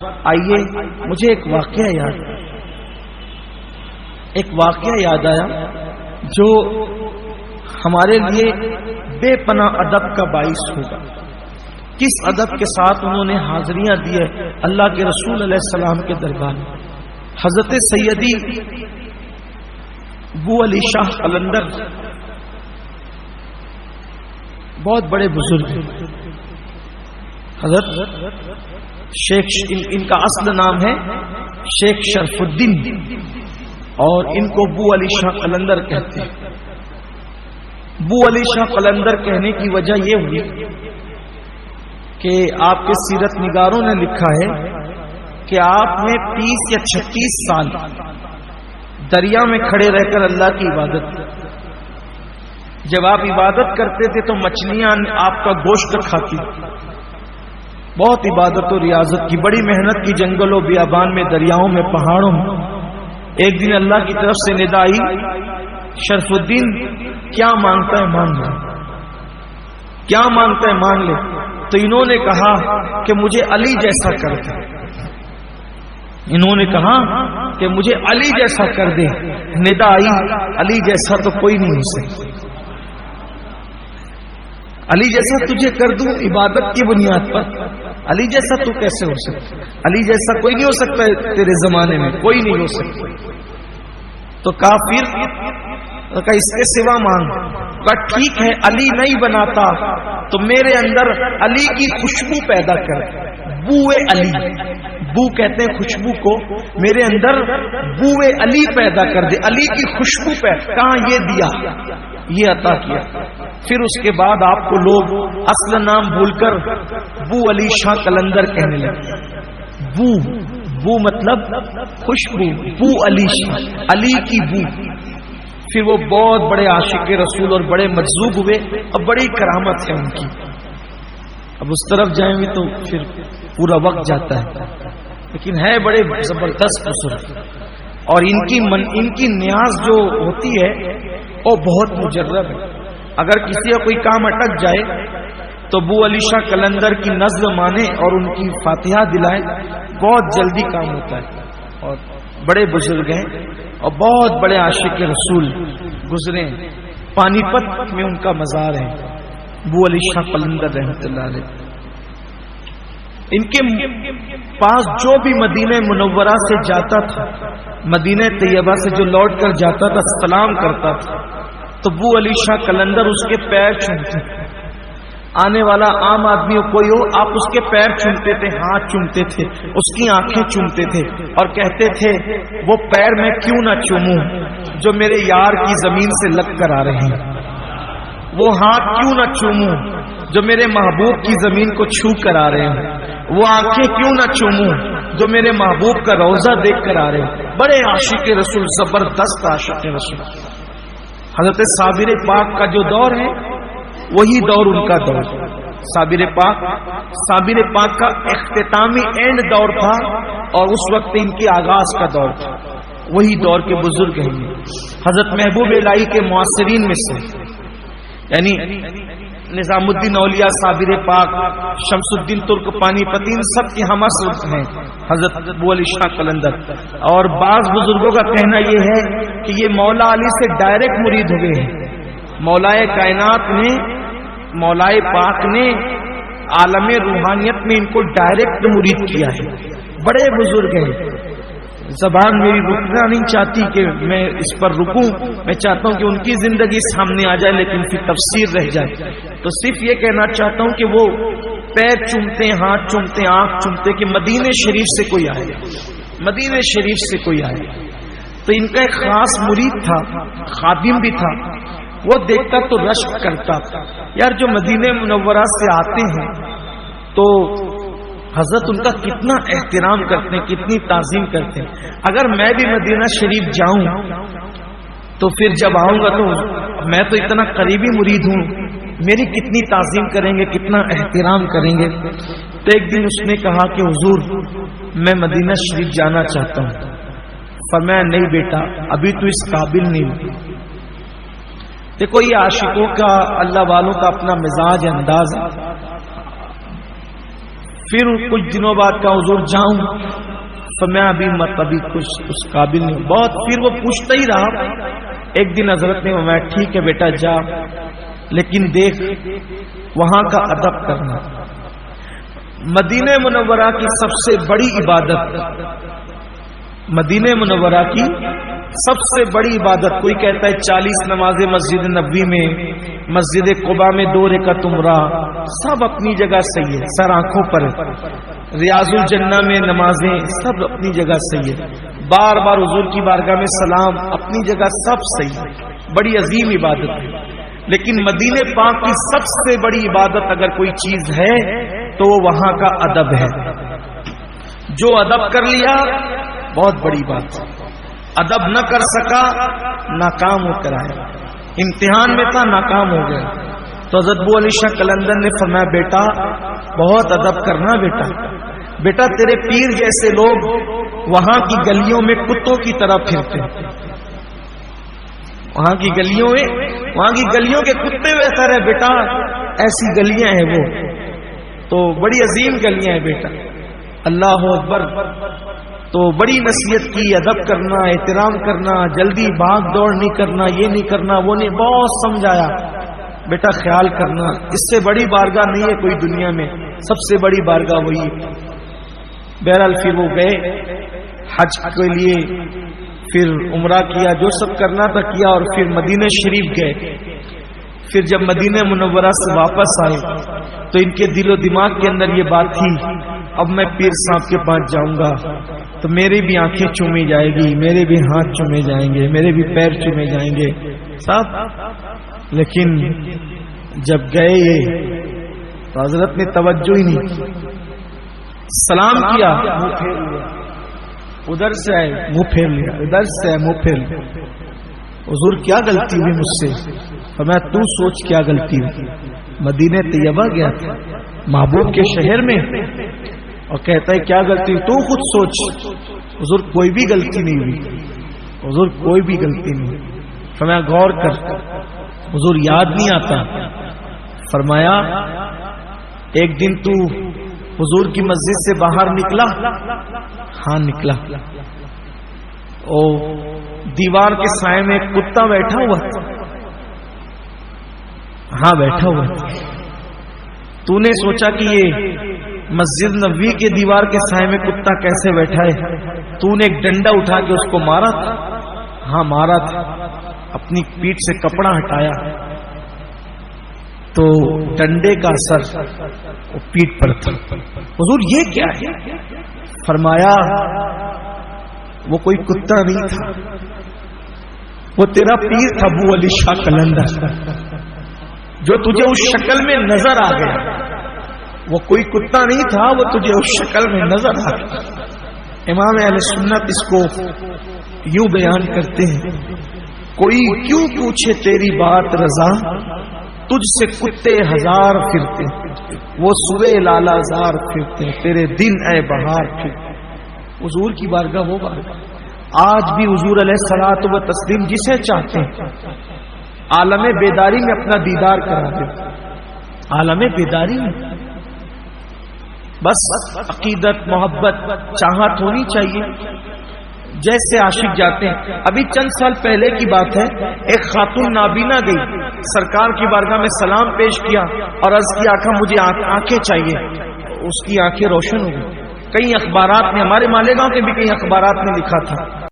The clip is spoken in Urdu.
آئیے مجھے ایک واقعہ یاد آیا جو ہمارے لیے بے پناہ ادب کا باعث ہوگا. کس ادب کے ساتھ انہوں نے حاضریاں دی ہے اللہ کے رسول علیہ السلام کے دربار میں. حضرت سیدی ابو علی شاہ قلندر بہت بڑے بزرگ ہیں. حضرت شیخ ان کا اصل نام ہے شیخ شرف الدین اور ان کو ابو علی شاہ قلندر کہتے ہیں. ابو علی شاہ قلندر کہنے کی وجہ یہ ہوئی کہ آپ کے سیرت نگاروں نے لکھا ہے کہ آپ نے 30 یا 36 سال دریا میں کھڑے رہ کر اللہ کی عبادت کی. جب آپ عبادت کرتے تھے تو مچھلیاں آپ کا گوشت کھاتی. بہت عبادت و ریاضت کی, بڑی محنت کی, جنگلوں بیابان میں, دریاؤں میں, پہاڑوں میں. ایک دن اللہ کی طرف سے ندا آئی, شرف الدین کیا مانگتا ہے مانگ لے, کیا مانگتا ہے مانگ لے. تو انہوں نے کہا کہ مجھے علی جیسا کر دے. انہوں نے کہا کہ مجھے علی جیسا کر دے. ندا آئی, علی جیسا تو کوئی نہیں ہو سکتا. علی جیسا تجھے کر دوں عبادت کی بنیاد پر, علی جیسا تو کیسے ہو سکتا؟ علی جیسا کوئی نہیں ہو سکتا تیرے زمانے میں, کوئی نہیں ہو سکتا. تو کافر کہ اس کے سوا مانگ. بٹ ٹھیک ہے, علی نہیں بناتا تو میرے اندر علی کی خوشبو پیدا کر. بوئے علی, بو کہتے ہیں خوشبو کو, میرے اندر بوئے علی پیدا کر دے, علی کی خوشبو پیدا. کہاں یہ دیا, یہ عطا کیا. پھر اس کے بعد آپ کو لوگ اصل نام بھول کر بو علی شاہ قلندر کہنے لگے. بو مطلب خوشبو, بو علی شاہ, علی کی بو. پھر وہ بہت بڑے عاشق رسول اور بڑے مجذوب ہوئے اور بڑی کرامت ہے ان کی. اب اس طرف جائیں گے تو پھر پورا وقت جاتا ہے, لیکن ہے بڑے زبردست بزرگ. اور ان کی نیاز جو ہوتی ہے وہ بہت مجرب ہے. اگر کسی کا کوئی کام اٹک جائے تو ابو علی شاہ قلندر کی نظم مانے اور ان کی فاتحہ دلائے, بہت جلدی کام ہوتا ہے. اور بڑے بزرگ ہیں اور بہت بڑے عاشق رسول گزرے ہیں. پانی پت میں ان کا مزار ہے, ابو علی شاہ قلندر رحمۃ اللہ علیہ. ان کے پاس جو بھی مدینہ منورہ سے جاتا تھا, مدینہ طیبہ سے جو لوٹ کر جاتا تھا, سلام کرتا تھا تو ابو علی شاہ قلندر اس کے پیر چومتے. آنے والا عام آدمی کوئی ہو, آپ اس کے پیر چومتے تھے, ہاتھ چومتے تھے, اس کی آنکھیں چومتے تھے اور کہتے تھے وہ پیر میں کیوں نہ چوموں جو میرے یار کی زمین سے لگ کر آ رہے ہیں, وہ ہاتھ کیوں نہ چوموں جو میرے محبوب کی زمین کو چھو کر آ رہے ہیں, وہ آنکھیں کیوں نہ چوموں جو میرے محبوب کا روضہ دیکھ کر آ رہے ہیں. بڑے عاشق رسول, زبردست عاشق رسول. حضرت صابر پاک کا جو دور ہے وہی دور ان کا دور. صابر پاک کا اختتامی اینڈ دور تھا اور اس وقت ان کی آغاز کا دور تھا. وہی دور کے بزرگ ہیں. حضرت محبوب الہی کے معاصرین میں سے یعنی نظام الدین اولیاء, صابر پاک, شمس الدین ترک پانی پتین, سب کے ہم اصل ہیں حضرت ابو علی شاہ قلندر. اور بعض بزرگوں کا کہنا یہ ہے کہ یہ مولا علی سے ڈائریکٹ مرید ہوئے ہیں. مولائے کائنات نے, مولائے پاک نے عالم روحانیت میں ان کو ڈائریکٹ مرید کیا ہے. بڑے بزرگ ہیں. زبان میری رکنا نہیں چاہتی کہ میں اس پر رکوں, میں چاہتا ہوں کہ ان کی زندگی سامنے آ جائے لیکن پھر تفسیر رہ جائے. تو صرف یہ کہنا چاہتا ہوں کہ وہ پیر چومتے, ہاتھ چومتے, آنکھ چومتے کہ مدینہ شریف سے کوئی آئے, مدینہ شریف سے کوئی آئے. تو ان کا ایک خاص مرید تھا, خادم بھی تھا, وہ دیکھتا تو رشک کرتا تھا یار جو مدینہ منورہ سے آتے ہیں تو حضرت ان کا کتنا احترام کرتے ہیں, کتنی تعظیم کرتے ہیں. اگر میں بھی مدینہ شریف جاؤں تو پھر جب آؤں گا تو میں تو اتنا قریبی مرید ہوں, میری کتنی تعظیم کریں گے, کتنا احترام کریں گے. تو ایک دن اس نے کہا کہ حضور میں مدینہ شریف جانا چاہتا ہوں. فرمایا نہیں بیٹا, ابھی تو اس قابل نہیں ہوں. دیکھو یہ عاشقوں کا, اللہ والوں کا اپنا مزاج, انداز ہے. پھر کچھ دنوں بعد کا حضور جاؤں، تو میں ابھی کچھ اس قابل نہیں، بہت پھر وہ پوچھتا ہی رہا۔ ایک دن حضرت نے فرمایا ٹھیک ہے بیٹا جا، لیکن دیکھ وہاں کا ادب کرنا۔ مدینہ منورہ کی سب سے بڑی عبادت، مدینہ منورہ کی سب سے بڑی عبادت، کوئی کہتا ہے 40 نمازیں مسجد نبوی میں، مسجد قباء میں 2 رکعت عمرہ، سب اپنی جگہ صحیح ہے، سر آنکھوں پر ہے۔ ریاض الجنہ میں نمازیں سب اپنی جگہ صحیح ہے، بار بار حضور کی بارگاہ میں سلام اپنی جگہ سب صحیح ہے، بڑی عظیم عبادت ہے۔ لیکن مدینہ پاک کی سب سے بڑی عبادت اگر کوئی چیز ہے تو وہ وہاں کا ادب ہے۔ جو ادب کر لیا بہت بڑی بات ہے، ادب نہ کر سکا ناکام ہو کر آیا، امتحان میں تھا ناکام ہو گیا۔ تو حضرت ابو علی شاہ قلندر نے فرمایا بیٹا بہت ادب کرنا، بیٹا تیرے پیر جیسے لوگ وہاں کی گلیوں میں کتوں کی طرح پھرتے ہیں، وہاں کی گلیوں کے کتے ویسا رہے بیٹا، ایسی گلیاں ہیں وہ، تو بڑی عظیم گلیاں ہیں بیٹا، اللہ اکبر۔ تو بڑی نصیحت کی، ادب کرنا، احترام کرنا، جلدی بھاگ دوڑ نہیں کرنا، یہ نہیں کرنا وہ نہیں، بہت سمجھایا بیٹا خیال کرنا، اس سے بڑی بارگاہ نہیں ہے کوئی دنیا میں، سب سے بڑی بارگاہ وہی ہے۔ بہرحال پھر وہ گئے حج کے لیے، پھر عمرہ کیا، جو سب کرنا تھا کیا، اور پھر مدینہ شریف گئے۔ پھر جب مدینہ منورہ سے واپس آئے تو ان کے دل و دماغ کے اندر یہ بات تھی اب میں پیر صاحب کے پاس جاؤں گا تو میری بھی آنکھیں چومی جائے گی، میرے بھی ہاتھ چومے جائیں گے، میرے بھی پیر چومے جائیں گے صاحب۔ لیکن جب گئے یہ تو حضرت نے توجہ ہی نہیں کی، سلام کیا منہ پھیر لیا، ادھر سے آئے منہ پھیر لیا، ادھر سے آئے منہ پھیر لیا۔ حضور کیا غلطی ہوئی مجھ سے؟ فرمایا تو سوچ کیا غلطی ہوئی، مدینہ طیبہ گیا تھا محبوب کے شہر میں، اور کہتا ہے کیا غلطی ہوئی، تو خود سوچ۔ حضور کوئی بھی غلطی نہیں ہوئی، حضور کوئی بھی غلطی نہیں ہوئی۔ فرمایا غور کر، حضور یاد نہیں آتا؟ فرمایا ایک دن تو حضور کی مسجد سے باہر نکلا؟ ہاں نکلا، او دیوار کے سائے میں ایک کتا بیٹھا ہوا تھا؟ ہاں بیٹھا ہوا تھا۔ تو نے سوچا کہ یہ مسجد نبوی کے دیوار کے سائے میں کتا کیسے بیٹھا ہے؟ تو نے ایک ڈنڈا اٹھا کے اس کو مارا تھا؟ ہاں مارا تھا، اپنی پیٹھ سے کپڑا ہٹایا تو ڈنڈے کا اثر وہ پیٹھ پر تھا۔ حضور یہ کیا ہے؟ فرمایا وہ کوئی کتا نہیں تھا، وہ تیرا پیر تھا ابو علی شاہ قلندر، جو تجھے اس شکل میں نظر آ گیا۔ وہ کوئی کتا نہیں تھا، وہ تجھے اس شکل میں نظر آ گیا۔ امام اہل سنت اس کو یوں بیان کرتے ہیں، کوئی کیوں پوچھے تیری بات رضا، تجھ سے کتے ہزار پھرتے، وہ سوے لالا زار پھرتے، تیرے دن اے بہار پھرتے۔ حضور کی بارگاہ وہ بارگاہ، آج بھی حضور علیہ الصلوۃ و تسلیم جسے چاہتے ہیں عالم بیداری میں اپنا دیدار کرا دے، عالم بیداری میں بس عقیدت، محبت، چاہت ہونی چاہیے۔ جیسے عاشق جاتے ہیں، ابھی چند سال پہلے کی بات ہے، ایک خاتون نابینا گئی سرکار کی بارگاہ میں سلام پیش کیا اور عرض کی آقا مجھے آنکھیں چاہیے، اس کی آنکھیں روشن ہو گئی۔ کئی اخبارات میں، ہمارے مالیگاؤں کے بھی کئی اخبارات میں لکھا تھا